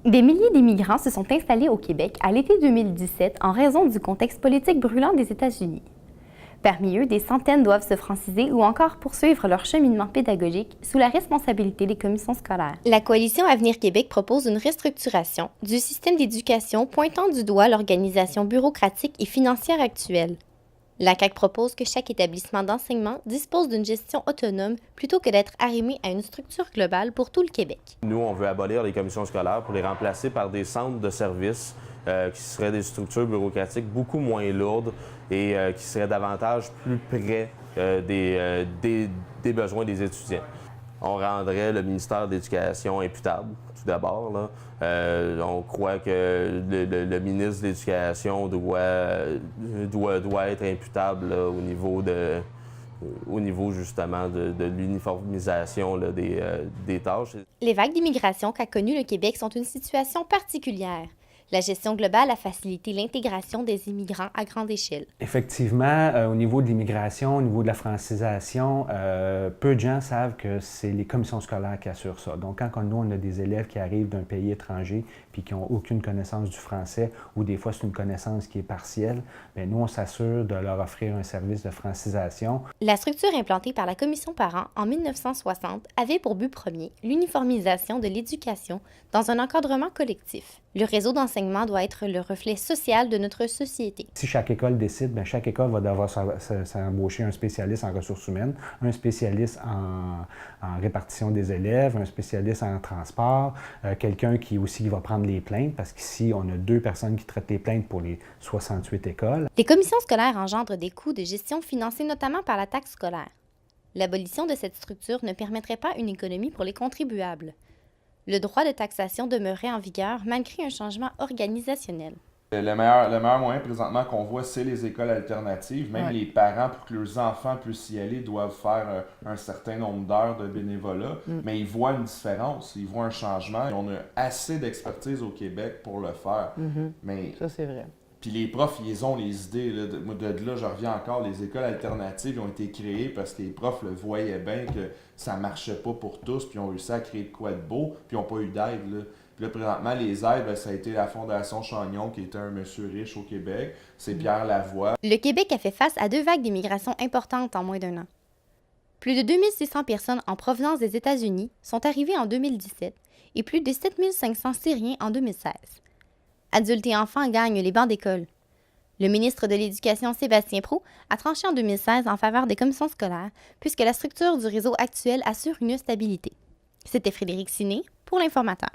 Des milliers d'immigrants se sont installés au Québec à l'été 2017 en raison du contexte politique brûlant des États-Unis. Parmi eux, des centaines doivent se franciser ou encore poursuivre leur cheminement pédagogique sous la responsabilité des commissions scolaires. La Coalition Avenir Québec propose une restructuration du système d'éducation pointant du doigt l'organisation bureaucratique et financière actuelle. La CAQ propose que chaque établissement d'enseignement dispose d'une gestion autonome plutôt que d'être arrimé à une structure globale pour tout le Québec. Nous, on veut abolir les commissions scolaires pour les remplacer par des centres de services qui seraient des structures bureaucratiques beaucoup moins lourdes et qui seraient davantage plus près des besoins des étudiants. On rendrait le ministère de l'Éducation imputable, tout d'abord. On croit que le ministre de l'Éducation doit être imputable là, au niveau justement de l'uniformisation là, des tâches. Les vagues d'immigration qu'a connues le Québec sont une situation particulière. La gestion globale a facilité l'intégration des immigrants à grande échelle. Effectivement, au niveau de l'immigration, au niveau de la francisation, peu de gens savent que c'est les commissions scolaires qui assurent ça. Donc, quand nous, on a des élèves qui arrivent d'un pays étranger puis qui n'ont aucune connaissance du français, ou des fois c'est une connaissance qui est partielle, bien, nous, on s'assure de leur offrir un service de francisation. La structure implantée par la Commission Parents en 1960 avait pour but premier l'uniformisation de l'éducation dans un encadrement collectif. Le réseau d'enseignement doit être le reflet social de notre société. Si chaque école décide, bien, chaque école va devoir s'embaucher un spécialiste en ressources humaines, un spécialiste en répartition des élèves, un spécialiste en transport, quelqu'un qui va prendre les plaintes, parce qu'ici, on a 2 personnes qui traitent les plaintes pour les 68 écoles. Les commissions scolaires engendrent des coûts de gestion financés notamment par la taxe scolaire. L'abolition de cette structure ne permettrait pas une économie pour les contribuables. Le droit de taxation demeurait en vigueur malgré un changement organisationnel. Le meilleur moyen présentement qu'on voit, c'est les écoles alternatives. Même les parents, pour que leurs enfants puissent y aller, doivent faire un certain nombre d'heures de bénévolat. Mais ils voient une différence, ils voient un changement. On a assez d'expertise au Québec pour le faire. Mais ça, c'est vrai. Puis les profs, ils ont les idées. Là. De là, je reviens encore, les écoles alternatives ont été créées parce que les profs le voyaient bien que ça ne marchait pas pour tous, puis ils ont réussi à créer de quoi de beau, puis ils n'ont pas eu d'aide. Là. Puis là, présentement, les aides, ça a été la Fondation Chagnon, qui était un monsieur riche au Québec. C'est Pierre Lavoie. Le Québec a fait face à 2 vagues d'immigration importantes en moins d'1 an. Plus de 2600 personnes en provenance des États-Unis sont arrivées en 2017 et plus de 7500 Syriens en 2016. Adultes et enfants gagnent les bancs d'école. Le ministre de l'Éducation, Sébastien Proulx, a tranché en 2016 en faveur des commissions scolaires, puisque la structure du réseau actuel assure une stabilité. C'était Frédéric Siné pour l'Informateur.